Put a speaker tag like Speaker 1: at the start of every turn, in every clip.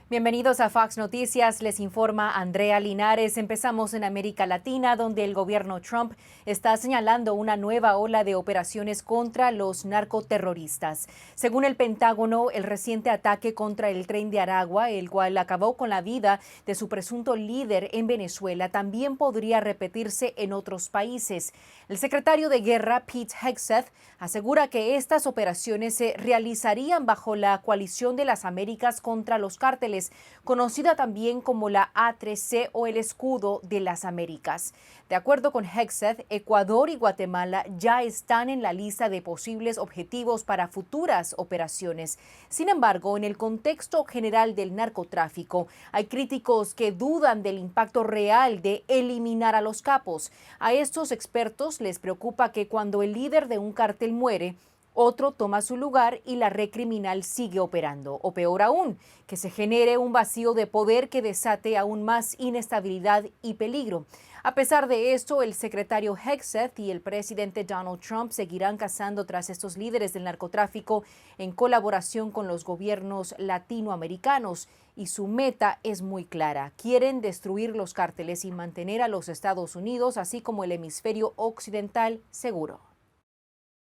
Speaker 1: Bienvenidos a Fox Noticias, les informa Andrea Linares. Empezamos en América Latina, donde el gobierno Trump está señalando una nueva ola de operaciones contra los narcoterroristas. Según el Pentágono, el reciente ataque contra el tren de Aragua, el cual acabó con la vida de su presunto líder en Venezuela, también podría repetirse en otros países. El secretario de Guerra, Pete Hegseth, asegura que estas operaciones se realizarían bajo la coalición de las Américas contra los cárteles, conocida también como la A3C o el Escudo de las Américas. De acuerdo con Hegseth, Ecuador y Guatemala ya están en la lista de posibles objetivos para futuras operaciones. Sin embargo, en el contexto general del narcotráfico, hay críticos que dudan del impacto real de eliminar a los capos. A estos expertos les preocupa que cuando el líder de un cártel muere, otro toma su lugar y la red criminal sigue operando. O peor aún, que se genere un vacío de poder que desate aún más inestabilidad y peligro. A pesar de esto, el secretario Hegseth y el presidente Donald Trump seguirán cazando tras estos líderes del narcotráfico en colaboración con los gobiernos latinoamericanos. Y su meta es muy clara. Quieren destruir los cárteles y mantener a los Estados Unidos, así como el hemisferio occidental, seguro.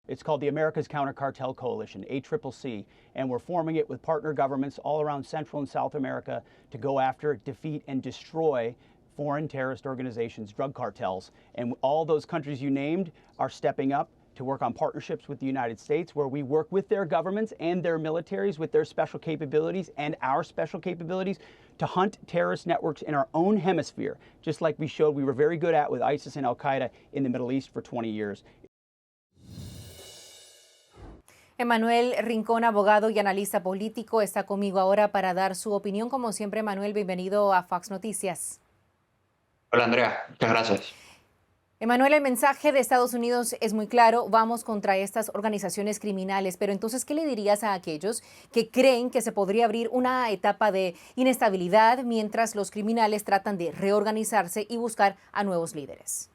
Speaker 2: It's called the America's Counter Cartel Coalition, ACCC, and we're forming it with partner governments all around Central and South America to go after, defeat, and destroy foreign terrorist organizations, drug cartels. And all those countries you named are stepping up to work on partnerships with the United States, where we work with their governments and their militaries with their special capabilities and our special capabilities to hunt terrorist networks in our own hemisphere, just like we showed we were very good at with ISIS and Al-Qaeda in the Middle East for 20 years.
Speaker 1: Emanuel Rincón, abogado y analista político, está conmigo ahora para dar su opinión. Como siempre, Emanuel, bienvenido a Fox Noticias.
Speaker 3: Hola Andrea, muchas gracias.
Speaker 1: Emanuel, el mensaje de Estados Unidos es muy claro, vamos contra estas organizaciones criminales, pero entonces, ¿qué le dirías a aquellos que creen que se podría abrir una etapa de inestabilidad mientras los criminales tratan de reorganizarse y buscar a nuevos líderes?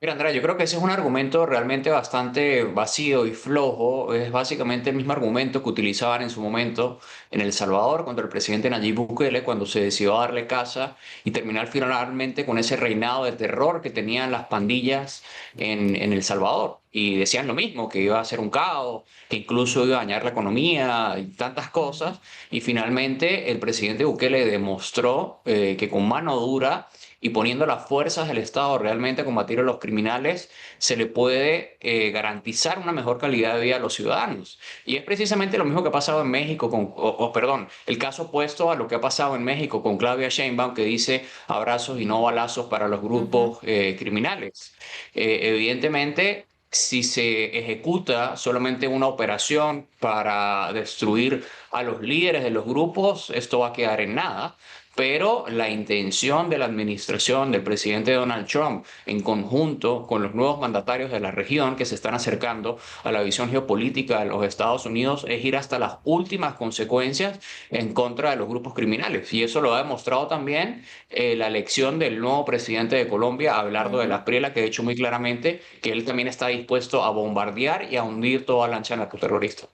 Speaker 3: Mira, Andrea, yo creo que ese es un argumento realmente bastante vacío y flojo. Es básicamente el mismo argumento que utilizaban en su momento en El Salvador contra el presidente Nayib Bukele cuando se decidió a darle caza y terminar finalmente con ese reinado de terror que tenían las pandillas en El Salvador. Y decían lo mismo, que iba a ser un caos, que incluso iba a dañar la economía y tantas cosas. Y finalmente el presidente Bukele demostró que con mano dura y poniendo las fuerzas del Estado realmente a combatir a los criminales, se le puede garantizar una mejor calidad de vida a los ciudadanos. Y es precisamente lo mismo que ha pasado en México, perdón, el caso opuesto a lo que ha pasado en México con Claudia Sheinbaum, que dice abrazos y no balazos para los grupos criminales. Evidentemente, si se ejecuta solamente una operación para destruir a los líderes de los grupos, esto va a quedar en nada. Pero la intención de la administración del presidente Donald Trump, en conjunto con los nuevos mandatarios de la región que se están acercando a la visión geopolítica de los Estados Unidos, es ir hasta las últimas consecuencias en contra de los grupos criminales. Y eso lo ha demostrado también la elección del nuevo presidente de Colombia, Abelardo de la Espriella, que ha dicho muy claramente que él también está dispuesto a bombardear y a hundir toda lancha narcoterrorista.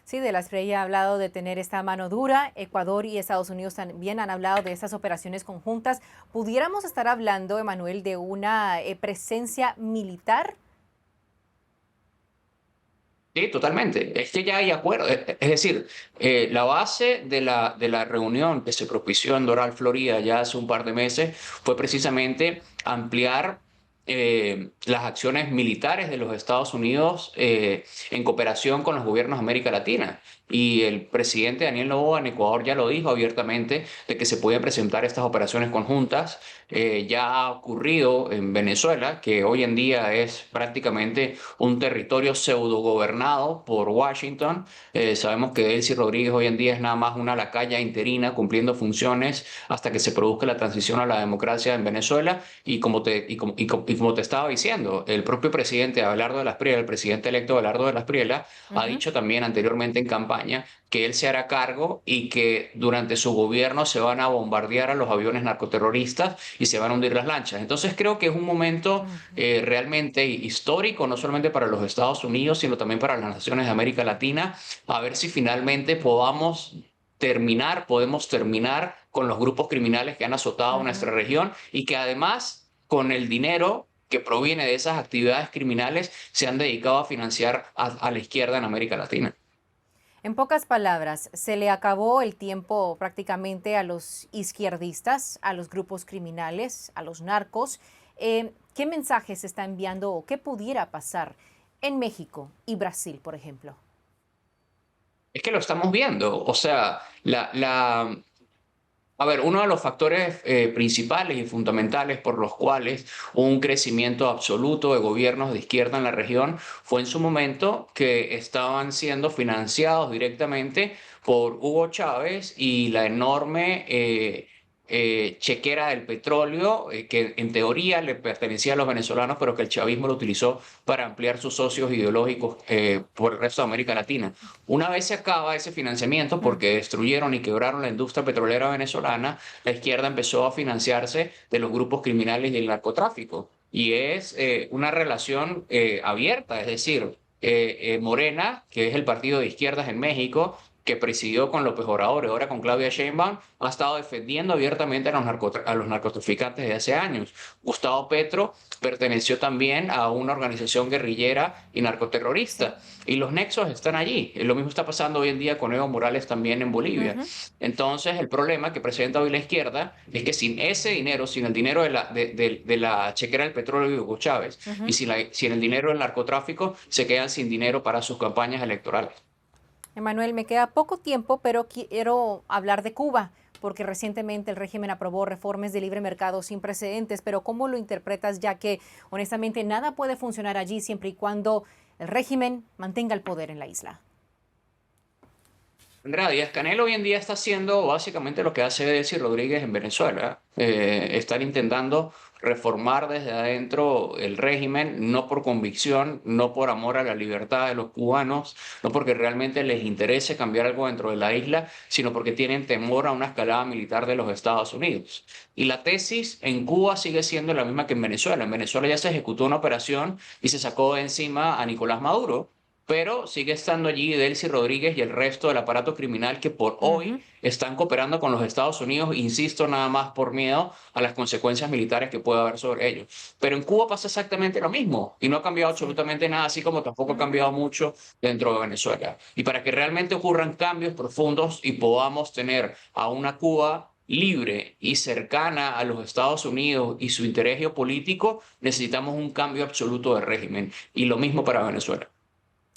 Speaker 1: Sí, de la Espriella ha hablado de tener esta mano dura. Ecuador y Estados Unidos también han hablado de estas operaciones conjuntas. ¿Pudiéramos estar hablando, Emanuel, de una presencia militar?
Speaker 3: Sí, totalmente. Es que ya hay acuerdo. Es decir, la base de la reunión que se propició en Doral, Florida, ya hace un par de meses, fue precisamente ampliar las acciones militares de los Estados Unidos en cooperación con los gobiernos de América Latina. Y el presidente Daniel Noboa en Ecuador ya lo dijo abiertamente de que se podían presentar estas operaciones conjuntas. Ya ha ocurrido en Venezuela, que hoy en día es prácticamente un territorio pseudo gobernado por Washington. Sabemos que Delcy Rodríguez hoy en día es nada más una lacaya interina cumpliendo funciones hasta que se produzca la transición a la democracia en Venezuela. Y como te estaba diciendo, el propio presidente Abelardo de la Espriella, el presidente electo Abelardo de la Espriella, ha dicho también anteriormente en campaña que él se hará cargo y que durante su gobierno se van a bombardear a los aviones narcoterroristas y se van a hundir las lanchas. Entonces creo que es un momento realmente histórico, no solamente para los Estados Unidos, sino también para las naciones de América Latina, a ver si finalmente podamos podemos terminar con los grupos criminales que han azotado nuestra región y que además con el dinero que proviene de esas actividades criminales se han dedicado a financiar a la izquierda en América Latina.
Speaker 1: En pocas palabras, se le acabó el tiempo prácticamente a los izquierdistas, a los grupos criminales, a los narcos. ¿Qué mensaje se está enviando o qué pudiera pasar en México y Brasil, por ejemplo?
Speaker 3: Es que lo estamos viendo. O sea, a ver, uno de los factores principales y fundamentales por los cuales hubo un crecimiento absoluto de gobiernos de izquierda en la región fue en su momento que estaban siendo financiados directamente por Hugo Chávez y la enorme chequera del petróleo, que en teoría le pertenecía a los venezolanos, pero que el chavismo lo utilizó para ampliar sus socios ideológicos por el resto de América Latina. Una vez se acaba ese financiamiento, porque destruyeron y quebraron la industria petrolera venezolana, la izquierda empezó a financiarse de los grupos criminales y el narcotráfico. Y es una relación abierta, es decir, Morena, que es el partido de izquierdas en México, que presidió con López Obrador y ahora con Claudia Sheinbaum, ha estado defendiendo abiertamente a los narcotraficantes desde hace años. Gustavo Petro perteneció también a una organización guerrillera y narcoterrorista. Y los nexos están allí. Lo mismo está pasando hoy en día con Evo Morales también en Bolivia. Entonces, el problema que presenta hoy la izquierda es que sin ese dinero, sin el dinero de la chequera del petróleo de Hugo Chávez y sin el dinero del narcotráfico, se quedan sin dinero para sus campañas electorales.
Speaker 1: Emanuel, me queda poco tiempo, pero quiero hablar de Cuba, porque recientemente el régimen aprobó reformas de libre mercado sin precedentes, pero ¿cómo lo interpretas? Ya que honestamente nada puede funcionar allí siempre y cuando el régimen mantenga el poder en la isla.
Speaker 3: Andrea Díaz-Canel hoy en día está haciendo básicamente lo que hace Delcy Rodríguez en Venezuela. Están intentando reformar desde adentro el régimen, no por convicción, no por amor a la libertad de los cubanos, no porque realmente les interese cambiar algo dentro de la isla, sino porque tienen temor a una escalada militar de los Estados Unidos. Y la tesis en Cuba sigue siendo la misma que en Venezuela. En Venezuela ya se ejecutó una operación y se sacó de encima a Nicolás Maduro, pero sigue estando allí Delcy Rodríguez y el resto del aparato criminal que por hoy están cooperando con los Estados Unidos, insisto, nada más por miedo a las consecuencias militares que pueda haber sobre ellos. Pero en Cuba pasa exactamente lo mismo y no ha cambiado absolutamente nada, así como tampoco ha cambiado mucho dentro de Venezuela. Y para que realmente ocurran cambios profundos y podamos tener a una Cuba libre y cercana a los Estados Unidos y su interés geopolítico, necesitamos un cambio absoluto de régimen. Y lo mismo para Venezuela.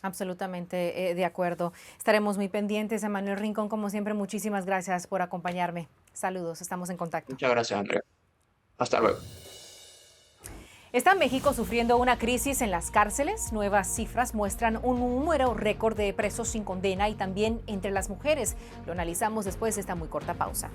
Speaker 1: Absolutamente de acuerdo. Estaremos muy pendientes. Emanuel Rincón, como siempre, muchísimas gracias por acompañarme. Saludos, estamos en contacto.
Speaker 3: Muchas gracias, Andrea. Hasta luego.
Speaker 1: ¿Está México sufriendo una crisis en las cárceles? Nuevas cifras muestran un número récord de presos sin condena y también entre las mujeres. Lo analizamos después de esta muy corta pausa.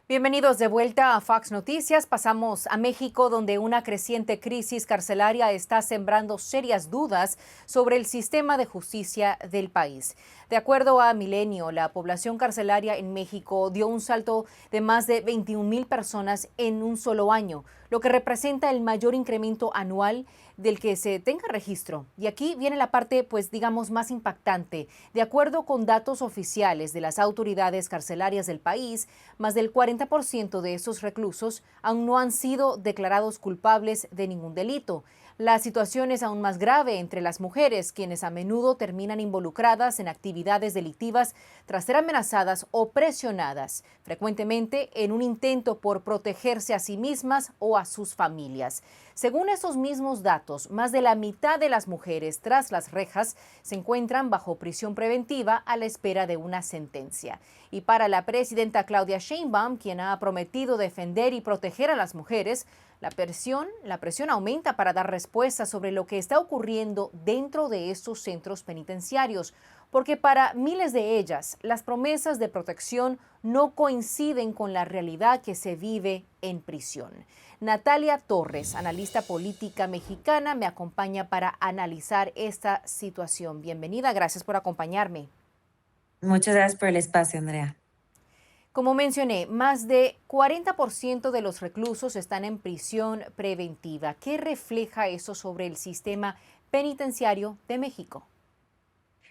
Speaker 1: Bienvenidos de vuelta a Fox Noticias. Pasamos a México, donde una creciente crisis carcelaria está sembrando serias dudas sobre el sistema de justicia del país. De acuerdo a Milenio, la población carcelaria en México dio un salto de más de 21,000 personas en un solo año, lo que representa el mayor incremento anual del que se tenga registro. Y aquí viene la parte, pues digamos, más impactante. De acuerdo con datos oficiales de las autoridades carcelarias del país, más del 40% de esos reclusos aún no han sido declarados culpables de ningún delito. La situación es aún más grave entre las mujeres, quienes a menudo terminan involucradas en actividades delictivas tras ser amenazadas o presionadas, frecuentemente en un intento por protegerse a sí mismas o a sus familias. Según esos mismos datos, más de la mitad de las mujeres tras las rejas se encuentran bajo prisión preventiva a la espera de una sentencia. Y para la presidenta Claudia Sheinbaum, quien ha prometido defender y proteger a las mujeres, la presión aumenta para dar respuestas sobre lo que está ocurriendo dentro de estos centros penitenciarios, porque para miles de ellas las promesas de protección no coinciden con la realidad que se vive en prisión. Natalia Torres, analista política mexicana, me acompaña para analizar esta situación. Bienvenida, gracias por acompañarme.
Speaker 4: Muchas gracias por el espacio, Andrea.
Speaker 1: Como mencioné, más de 40% de los reclusos están en prisión preventiva. ¿Qué refleja eso sobre el sistema penitenciario de México?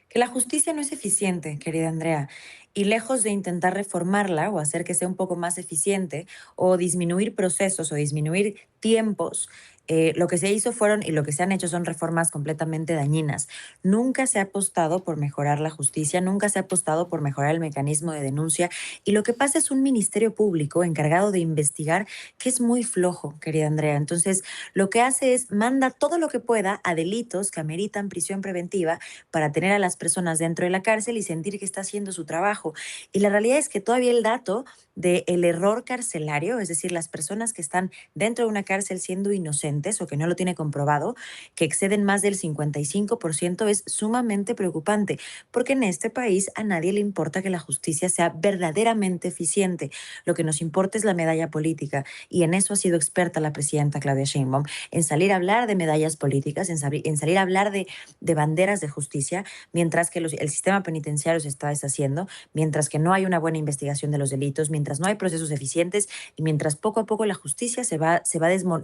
Speaker 4: Que la justicia no es eficiente, querida Andrea, y lejos de intentar reformarla o hacer que sea un poco más eficiente o disminuir procesos o disminuir tiempos, lo que se hizo fueron y lo que se han hecho son reformas completamente dañinas. Nunca se ha apostado por mejorar la justicia, nunca se ha apostado por mejorar el mecanismo de denuncia y lo que pasa es un ministerio público encargado de investigar que es muy flojo, querida Andrea. Entonces, lo que hace es manda todo lo que pueda a delitos que ameritan prisión preventiva para tener a las personas dentro de la cárcel y sentir que está haciendo su trabajo. Y la realidad es que todavía el dato del error carcelario, es decir, las personas que están dentro de una cárcel siendo inocentes o que no lo tiene comprobado, que exceden más del 55%, es sumamente preocupante, porque en este país a nadie le importa que la justicia sea verdaderamente eficiente. Lo que nos importa es la medalla política y en eso ha sido experta la presidenta Claudia Sheinbaum, en salir a hablar de medallas políticas, en salir a hablar de banderas de justicia, mientras que el sistema penitenciario se está deshaciendo, mientras que no hay una buena investigación de los delitos, mientras no hay procesos eficientes y mientras poco a poco la justicia se va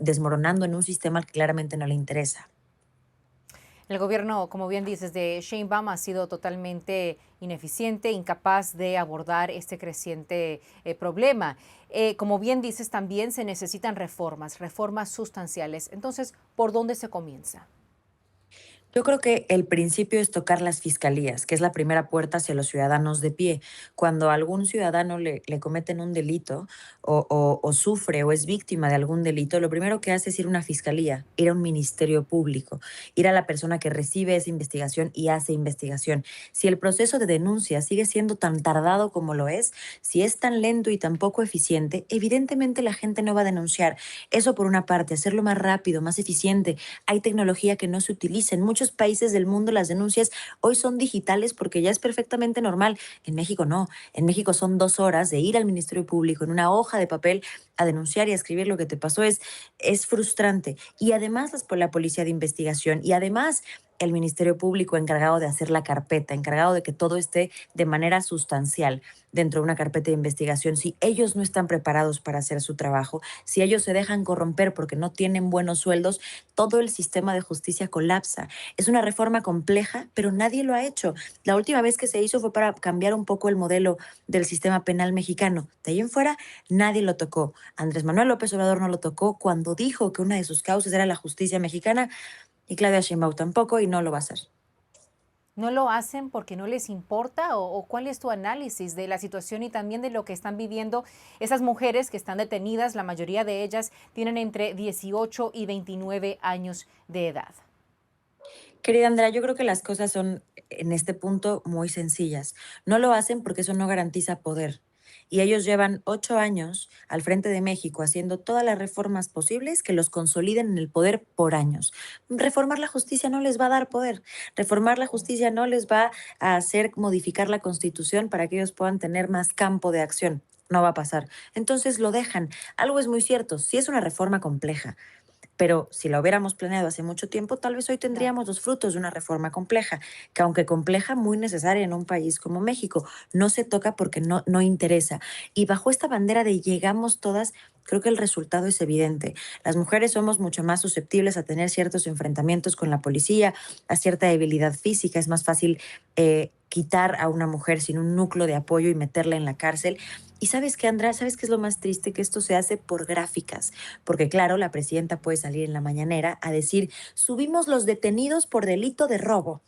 Speaker 4: desmoronando en un sistema que claramente no le interesa.
Speaker 1: El gobierno, como bien dices, de Sheinbaum ha sido totalmente ineficiente, incapaz de abordar este creciente problema. Como bien dices, también se necesitan reformas sustanciales. Entonces, ¿por dónde se comienza?
Speaker 4: Yo creo que el principio es tocar las fiscalías, que es la primera puerta hacia los ciudadanos de pie. Cuando a algún ciudadano le cometen un delito o sufre o es víctima de algún delito, lo primero que hace es ir a una fiscalía, ir a un ministerio público, ir a la persona que recibe esa investigación y hace investigación. Si el proceso de denuncia sigue siendo tan tardado como lo es, si es tan lento y tan poco eficiente, evidentemente la gente no va a denunciar. Eso por una parte, hacerlo más rápido, más eficiente. Hay tecnología que no se utiliza. En muchos países del mundo las denuncias hoy son digitales porque ya es perfectamente normal. En México no. En México son 2 horas de ir al Ministerio Público en una hoja de papel a denunciar y a escribir lo que te pasó. Es frustrante. Y además la policía de investigación y además el Ministerio Público encargado de hacer la carpeta, encargado de que todo esté de manera sustancial dentro de una carpeta de investigación. Si ellos no están preparados para hacer su trabajo, si ellos se dejan corromper porque no tienen buenos sueldos, todo el sistema de justicia colapsa. Es una reforma compleja, pero nadie lo ha hecho. La última vez que se hizo fue para cambiar un poco el modelo del sistema penal mexicano. De ahí en fuera, nadie lo tocó. Andrés Manuel López Obrador no lo tocó cuando dijo que una de sus causas era la justicia mexicana y Claudia Sheinbaum tampoco y no lo va a hacer.
Speaker 1: ¿No lo hacen porque no les importa? ¿O cuál es tu análisis de la situación y también de lo que están viviendo esas mujeres que están detenidas? La mayoría de ellas tienen entre 18 y 29 años de edad.
Speaker 4: Querida Andrea, yo creo que las cosas son en este punto muy sencillas. No lo hacen porque eso no garantiza poder. Y ellos llevan 8 años al frente de México haciendo todas las reformas posibles que los consoliden en el poder por años. Reformar la justicia no les va a dar poder. Reformar la justicia no les va a hacer modificar la Constitución para que ellos puedan tener más campo de acción. No va a pasar. Entonces lo dejan. Algo es muy cierto. Sí es una reforma compleja, pero si la hubiéramos planeado hace mucho tiempo, tal vez hoy
Speaker 1: Claro.
Speaker 4: tendríamos los frutos de una reforma compleja, que aunque compleja, muy necesaria en un país como México. No se toca porque no interesa. Y bajo esta bandera de llegamos todas, creo que el resultado es evidente. Las mujeres somos mucho más susceptibles a tener ciertos enfrentamientos con la policía, a cierta debilidad física. Es más fácil quitar a una mujer sin un núcleo de apoyo y meterla en la cárcel. Y sabes qué, Andrea, ¿sabes qué es lo más triste? Que esto se hace por gráficas. Porque claro, la presidenta puede salir en la mañanera a decir, subimos los detenidos por delito de robo.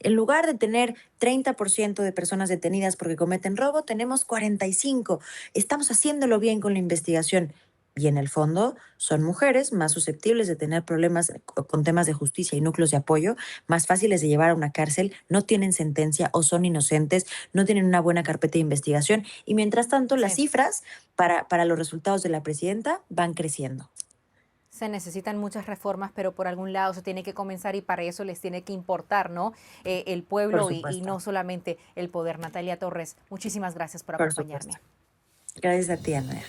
Speaker 4: En lugar de tener 30% de personas detenidas porque cometen robo, tenemos 45. Estamos haciéndolo bien con la investigación. Y en el fondo son mujeres más susceptibles de tener problemas con temas de justicia y núcleos de apoyo, más fáciles de llevar a una cárcel, no tienen sentencia o son inocentes, no tienen una buena carpeta de investigación. Y mientras tanto, las
Speaker 1: Sí.
Speaker 4: cifras para los resultados de la presidenta van creciendo.
Speaker 1: Se necesitan muchas reformas, pero por algún lado se tiene que comenzar y para eso les tiene que importar, ¿no? El
Speaker 4: Por
Speaker 1: pueblo y
Speaker 4: supuesto,
Speaker 1: no solamente el poder. Natalia Torres, muchísimas gracias por
Speaker 4: por supuesto.
Speaker 1: acompañarme.
Speaker 4: Gracias a ti, Andrea.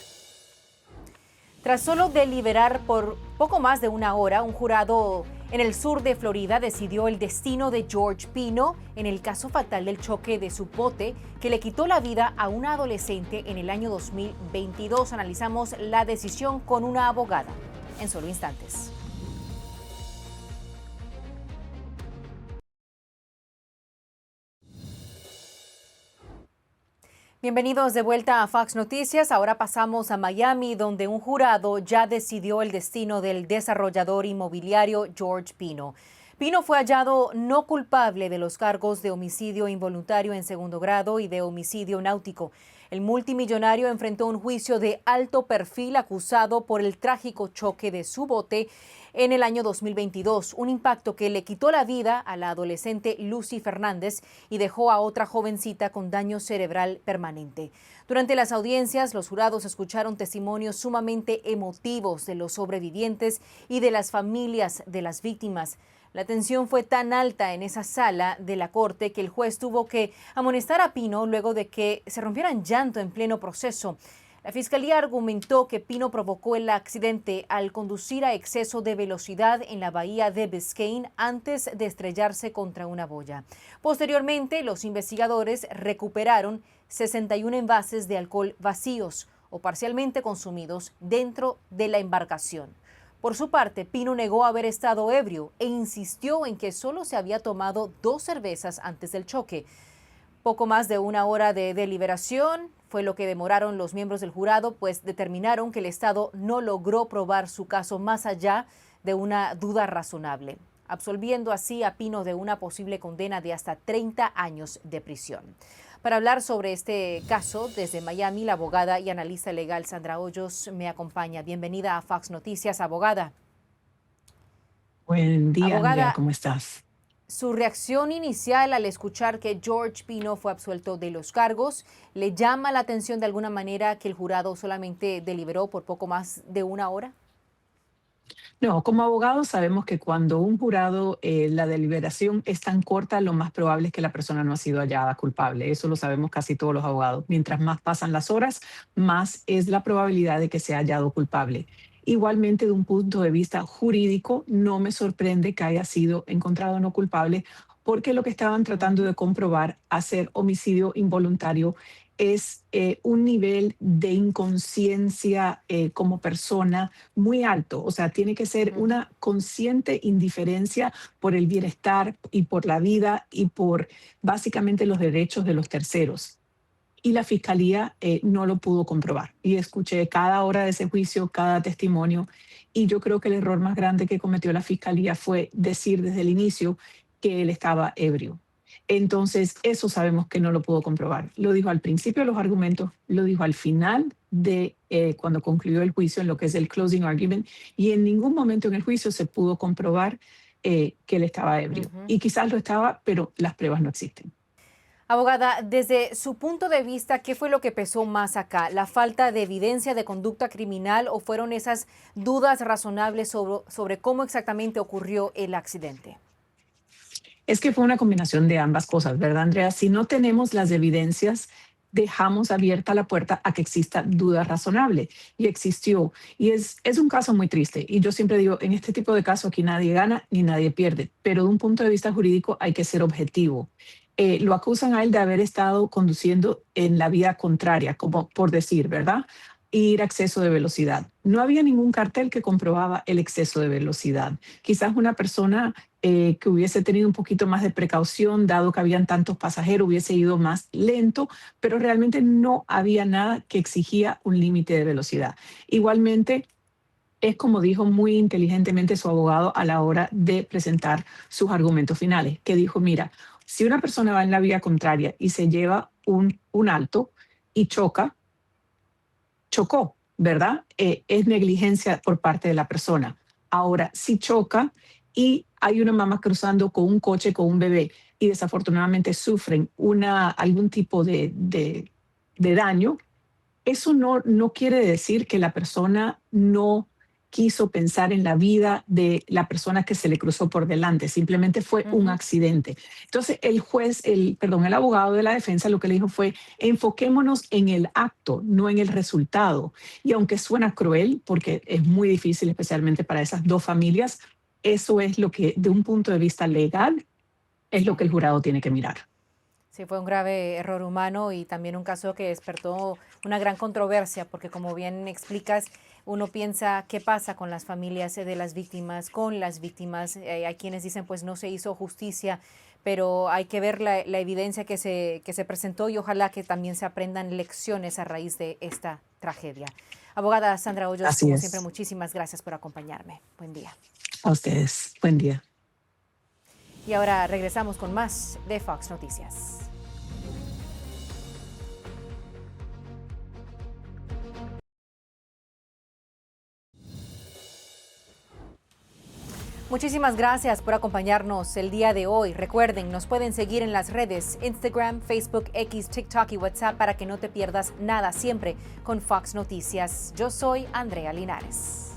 Speaker 1: Tras solo deliberar por poco más de una hora, un jurado En el sur de Florida decidió el destino de George Pino en el caso fatal del choque de su bote que le quitó la vida a una adolescente en el año 2022. Analizamos la decisión con una abogada en solo instantes. Bienvenidos de vuelta a Fox Noticias. Ahora pasamos a Miami, donde un jurado ya decidió el destino del desarrollador inmobiliario George Pino. Pino fue hallado no culpable de los cargos de homicidio involuntario en segundo grado y de homicidio náutico. El multimillonario enfrentó un juicio de alto perfil acusado por el trágico choque de su bote en el año 2022, un impacto que le quitó la vida a la adolescente Lucy Fernández y dejó a otra jovencita con daño cerebral permanente. Durante las audiencias, los jurados escucharon testimonios sumamente emotivos de los sobrevivientes y de las familias de las víctimas. La tensión fue tan alta en esa sala de la corte que el juez tuvo que amonestar a Pino luego de que se rompiera en llanto en pleno proceso. La fiscalía argumentó que Pino provocó el accidente al conducir a exceso de velocidad en la bahía de Biscayne antes de estrellarse contra una boya. Posteriormente, los investigadores recuperaron 61 envases de alcohol vacíos o parcialmente consumidos dentro de la embarcación. Por su parte, Pino negó haber estado ebrio e insistió en que solo se había tomado 2 cervezas antes del choque. Poco más de una hora de deliberación fue lo que demoraron los miembros del jurado, pues determinaron que el Estado no logró probar su caso más allá de una duda razonable, absolviendo así a Pino de una posible condena de hasta 30 años de prisión. Para hablar sobre este caso, desde Miami, la abogada y analista legal Sandra Hoyos me acompaña. Bienvenida a Fox Noticias, abogada.
Speaker 5: Buen día,
Speaker 1: Abogada,
Speaker 5: Andrea, ¿cómo estás?
Speaker 1: su reacción inicial al escuchar que George Pino fue absuelto de los cargos, ¿le llama la atención de alguna manera que el jurado solamente deliberó por poco más de una hora?
Speaker 5: No, como abogados sabemos que cuando un jurado, la deliberación es tan corta, lo más probable es que la persona no ha sido hallada culpable. Eso lo sabemos casi todos los abogados. Mientras más pasan las horas, más es la probabilidad de que sea hallado culpable. Igualmente, de un punto de vista jurídico, no me sorprende que haya sido encontrado no culpable, porque lo que estaban tratando de comprobar, hacer homicidio involuntario, es un nivel de inconsciencia como persona muy alto. O sea, tiene que ser una consciente indiferencia por el bienestar y por la vida y por básicamente los derechos de los terceros. Y la fiscalía no lo pudo comprobar. Y escuché cada hora de ese juicio, cada testimonio, y yo creo que el error más grande que cometió la fiscalía fue decir desde el inicio que él estaba ebrio. Entonces, eso sabemos que no lo pudo comprobar. Lo dijo al principio de los argumentos, lo dijo al final de cuando concluyó el juicio en lo que es el closing argument, y en ningún momento en el juicio se pudo comprobar que él estaba ebrio. Y quizás lo estaba, pero las pruebas no existen.
Speaker 1: Abogada, desde su punto de vista, ¿qué fue lo que pesó más acá? ¿La falta de evidencia de conducta criminal o fueron esas dudas razonables sobre cómo exactamente ocurrió el accidente?
Speaker 5: Es que fue una combinación de ambas cosas, ¿verdad, Andrea? Si no tenemos las evidencias, dejamos abierta la puerta a que exista duda razonable. Y existió. Y es un caso muy triste. Y yo siempre digo, en este tipo de casos aquí nadie gana ni nadie pierde. Pero de un punto de vista jurídico hay que ser objetivo. Lo acusan a él de haber estado conduciendo en la vía contraria, como por decir, ¿verdad? Ir a exceso de velocidad. No había ningún cartel que comprobaba el exceso de velocidad. Quizás una persona que hubiese tenido un poquito más de precaución, dado que habían tantos pasajeros, hubiese ido más lento, pero realmente no había nada que exigía un límite de velocidad. Igualmente, es como dijo muy inteligentemente su abogado a la hora de presentar sus argumentos finales, que dijo, mira, si una persona va en la vía contraria y se lleva un alto y chocó, ¿verdad? Es negligencia por parte de la persona. Ahora, si choca y hay una mamá cruzando con un coche con un bebé y desafortunadamente sufren algún tipo de daño, eso no quiere decir que la persona no quiso pensar en la vida de la persona que se le cruzó por delante, simplemente fue un accidente. Entonces el abogado de la defensa lo que le dijo fue, enfoquémonos en el acto, no en el resultado. Y aunque suena cruel, porque es muy difícil, especialmente para esas dos familias, eso es lo que, de un punto de vista legal, es lo que el jurado tiene que mirar.
Speaker 1: Sí, fue un grave error humano y también un caso que despertó una gran controversia, porque como bien explicas, uno piensa qué pasa con las familias de las víctimas, con las víctimas. Hay quienes dicen pues no se hizo justicia, pero hay que ver la evidencia que se presentó y ojalá que también se aprendan lecciones a raíz de esta tragedia. Abogada Sandra Hoyos,
Speaker 5: Así
Speaker 1: como
Speaker 5: es.
Speaker 1: siempre, muchísimas gracias por acompañarme. Buen día.
Speaker 5: A ustedes. Buen día.
Speaker 1: Y ahora regresamos con más de Fox Noticias. Muchísimas gracias por acompañarnos el día de hoy. Recuerden, nos pueden seguir en las redes Instagram, Facebook, X, TikTok y WhatsApp para que no te pierdas nada siempre con Fox Noticias. Yo soy Andrea Linares.